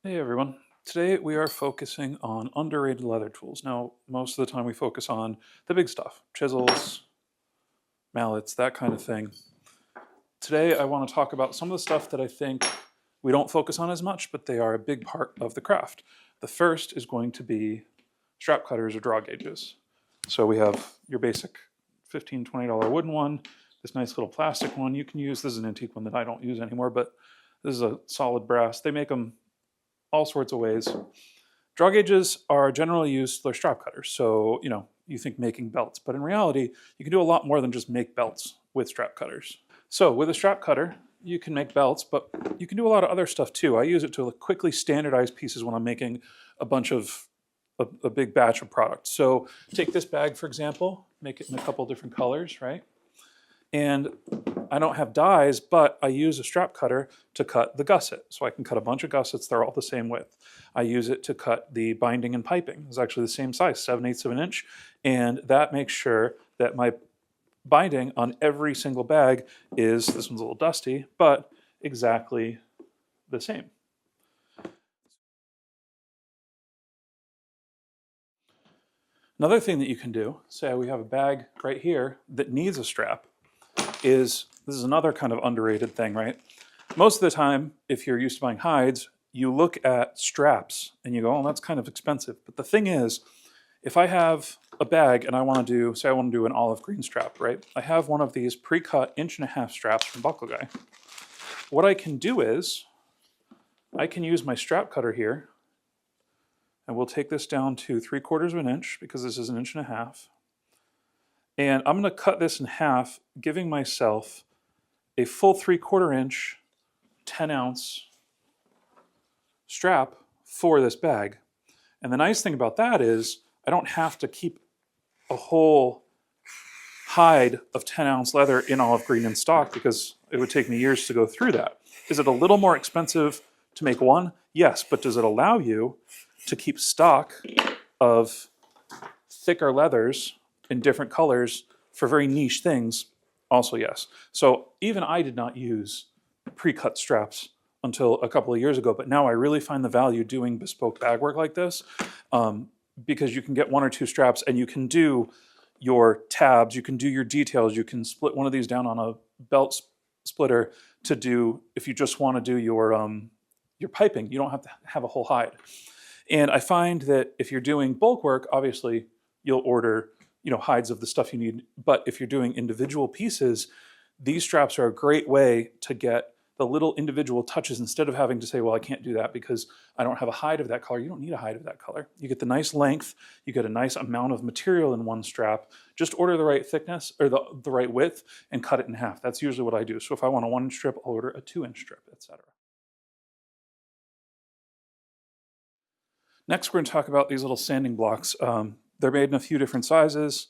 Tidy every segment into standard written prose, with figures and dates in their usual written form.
Hey everyone. Today we are focusing on underrated leather tools. Now, most of the time we focus on the big stuff, chisels, mallets, that kind of thing. Today I want to talk about some of the stuff that I think we don't focus on as much, but they are a big part of the craft. The first is going to be strap cutters or draw gauges. So we have your basic $15, $20 wooden one, this nice little plastic one. You can use, this is an antique one that I don't use anymore, but this is a solid brass. They make them all sorts of ways. Draw gauges are generally used for strap cutters. So, you think making belts, but in reality, you can do a lot more than just make belts with strap cutters. So with a strap cutter, you can make belts, but you can do a lot of other stuff too. I use it to quickly standardize pieces when I'm making a big batch of product. So take this bag, for example, make it in a couple different colors, right? And I don't have dies, but I use a strap cutter to cut the gusset. So I can cut a bunch of gussets, they're all the same width. I use it to cut the binding and piping. It's actually the same size, 7/8 of an inch. And that makes sure that my binding on every single bag is, this one's a little dusty, but exactly the same. Another thing that you can do, say we have a bag right here that needs a strap, this is another kind of underrated thing, right? Most of the time, if you're used to buying hides, you look at straps and you go, oh, that's kind of expensive. But the thing is, if I have a bag and I want to do, say I want to do an olive green strap, right? I have one of these pre-cut 1.5" straps from Buckle Guy. What I can do is, I can use my strap cutter here, and we'll take this down to 3/4 of an inch because this is 1.5 inches. And I'm going to cut this in half, giving myself a full 3/4 inch, 10-ounce strap for this bag. And the nice thing about that is I don't have to keep a whole hide of 10-ounce leather in olive green in stock because it would take me years to go through that. Is it a little more expensive to make one? Yes, but does it allow you to keep stock of thicker leathers in different colors for very niche things? Also, yes. So even I did not use pre-cut straps until a couple of years ago, but now I really find the value doing bespoke bag work like this because you can get 1 or 2 straps and you can do your tabs, you can do your details, you can split one of these down on a belt splitter to do, if you just want to do your piping, you don't have to have a whole hide. And I find that if you're doing bulk work, obviously you'll order hides of the stuff you need. But if you're doing individual pieces, these straps are a great way to get the little individual touches instead of having to say, well, I can't do that because I don't have a hide of that color. You don't need a hide of that color. You get the nice length, you get a nice amount of material in one strap. Just order the right thickness or the right width and cut it in half. That's usually what I do. So if I want a 1-inch strip, I'll order a 2-inch strip, etc. Next, we're going to talk about these little sanding blocks. They're made in a few different sizes.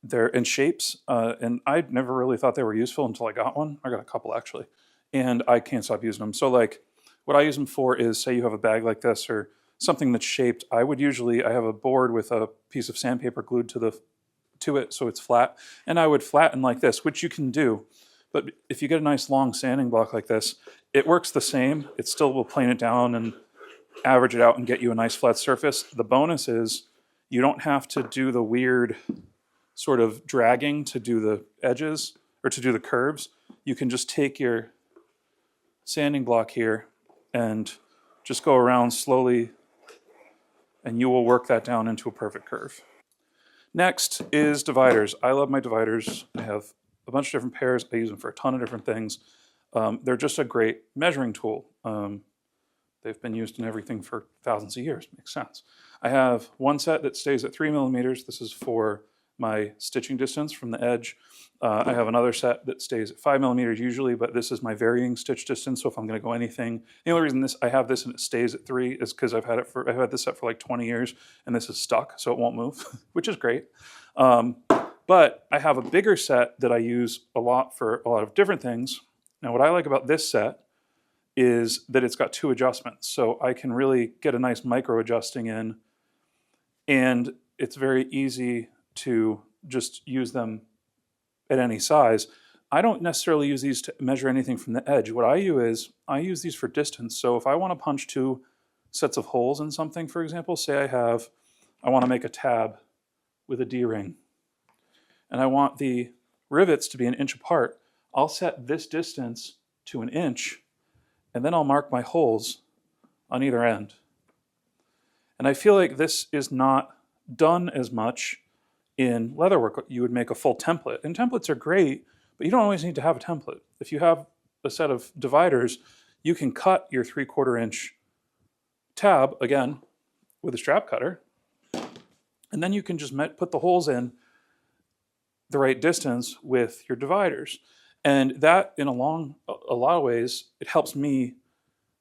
They're in shapes, and I never really thought they were useful until I got one. I got a couple actually, and I can't stop using them. So like, what I use them for is, say you have a bag like this or something that's shaped. I have a board with a piece of sandpaper glued to it so it's flat, and I would flatten like this, which you can do. But if you get a nice long sanding block like this, it works the same. It still will plane it down and average it out and get you a nice flat surface. The bonus is you don't have to do the weird sort of dragging to do the edges or to do the curves. You can just take your sanding block here and just go around slowly and you will work that down into a perfect curve. Next is dividers. I love my dividers. I have a bunch of different pairs. I use them for a ton of different things. They're just a great measuring tool. They've been used in everything for thousands of years. Makes sense. I have one set that stays at 3 millimeters. This is for my stitching distance from the edge. I have another set that stays at 5 millimeters usually, but this is my varying stitch distance. So if I'm going to go anything, the only reason I have this and it stays at 3 is because I've had this set for like 20 years and this is stuck, so it won't move, which is great. But I have a bigger set that I use a lot for a lot of different things. Now, what I like about this set is that it's got 2 adjustments. So I can really get a nice micro adjusting in, and it's very easy to just use them at any size. I don't necessarily use these to measure anything from the edge. What I do is I use these for distance. So if I want to punch 2 sets of holes in something, for example, say I want to make a tab with a D-ring, and I want the rivets to be an inch apart, I'll set this distance to an inch, and then I'll mark my holes on either end. And I feel like this is not done as much in leatherwork. You would make a full template, and templates are great, but you don't always need to have a template. If you have a set of dividers, you can cut your 3/4 inch tab, again, with a strap cutter, and then you can just put the holes in the right distance with your dividers. And that, in a lot of ways, it helps me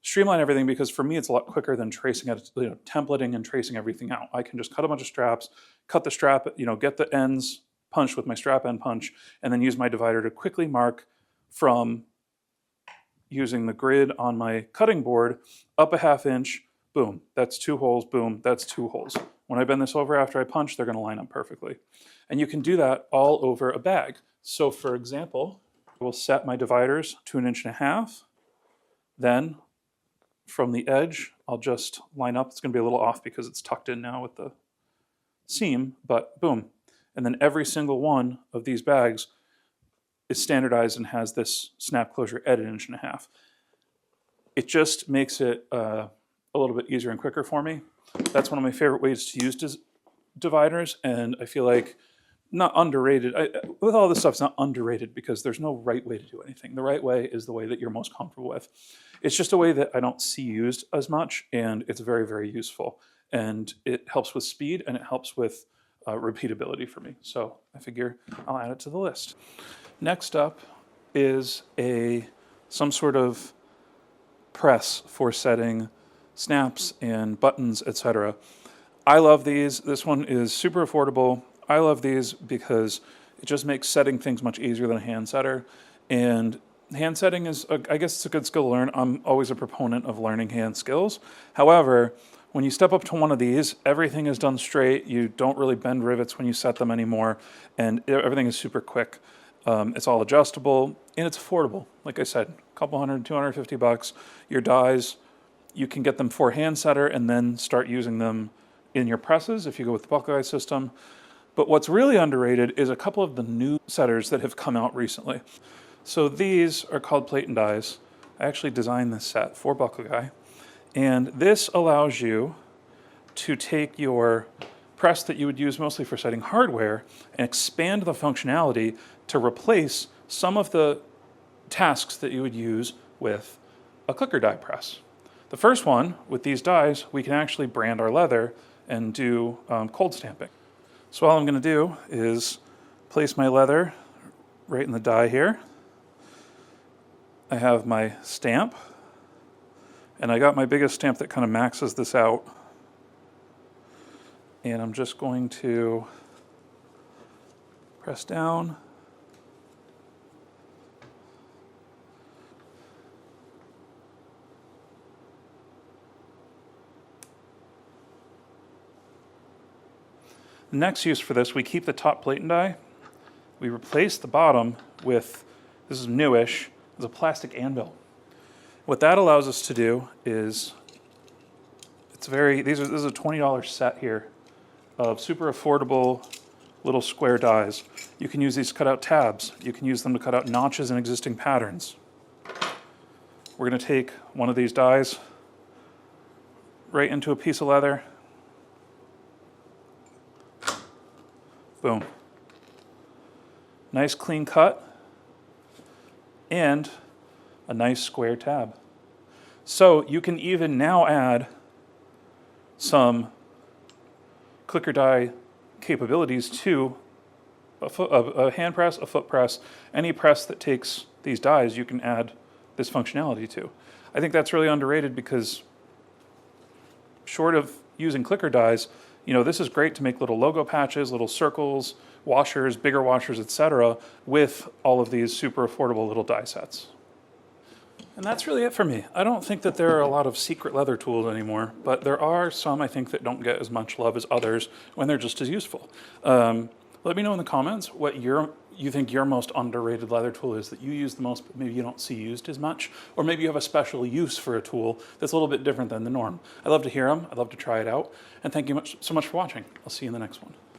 streamline everything, because for me it's a lot quicker than tracing out, templating and tracing everything out. I can just cut a bunch of straps, cut the strap, get the ends punched with my strap end punch, and then use my divider to quickly mark from using the grid on my cutting board up a 1/2 inch, boom, that's 2 holes, boom, that's 2 holes. When I bend this over after I punch, they're gonna line up perfectly. And you can do that all over a bag. So for example, I will set my dividers to 1.5 inches, then from the edge, I'll just line up. It's gonna be a little off because it's tucked in now with the seam, but boom. And then every single one of these bags is standardized and has this snap closure at 1.5 inches. It just makes it a little bit easier and quicker for me. That's one of my favorite ways to use dividers, and I feel like not underrated. With all this stuff, it's not underrated because there's no right way to do anything. The right way is the way that you're most comfortable with. It's just a way that I don't see used as much, and it's very, very useful. And it helps with speed, and it helps with repeatability for me. So I figure I'll add it to the list. Next up is some sort of press for setting snaps and buttons, etc. I love these. This one is super affordable. I love these because it just makes setting things much easier than a hand setter. And hand setting is, I guess it's a good skill to learn. I'm always a proponent of learning hand skills. However, when you step up to one of these, everything is done straight. You don't really bend rivets when you set them anymore, and everything is super quick. It's all adjustable, and it's affordable. Like I said, a couple $100, $250. Your dies, you can get them for hand setter and then start using them in your presses if you go with the buckle guide system. But what's really underrated is a couple of the new setters that have come out recently. So these are called plate and dies. I actually designed this set for buckle guy. And this allows you to take your press that you would use mostly for setting hardware and expand the functionality to replace some of the tasks that you would use with a clicker die press. The first one, with these dies, we can actually brand our leather and do cold stamping. So all I'm going to do is place my leather right in the die here. I have my stamp, and I got my biggest stamp that kind of maxes this out. And I'm just going to press down. The next use for this, we keep the top plate and die. We replace the bottom with, this is newish, is a plastic anvil. What that allows us to do is, this is a $20 set here of super affordable little square dies. You can use these to cut out tabs. You can use them to cut out notches in existing patterns. We're going to take one of these dies right into a piece of leather. Boom. Nice clean cut and a nice square tab. So you can even now add some clicker die capabilities to a hand press, a foot press, any press that takes these dies, you can add this functionality to. I think that's really underrated because short of using clicker dies, this is great to make little logo patches, little circles, washers, bigger washers, etc., with all of these super affordable little die sets. And that's really it for me. I don't think that there are a lot of secret leather tools anymore, but there are some I think that don't get as much love as others when they're just as useful. Let me know in the comments what you're you think your most underrated leather tool is that you use the most, but maybe you don't see used as much, or maybe you have a special use for a tool that's a little bit different than the norm. I'd love to hear them. I'd love to try it out. And thank you so much for watching. I'll see you in the next one.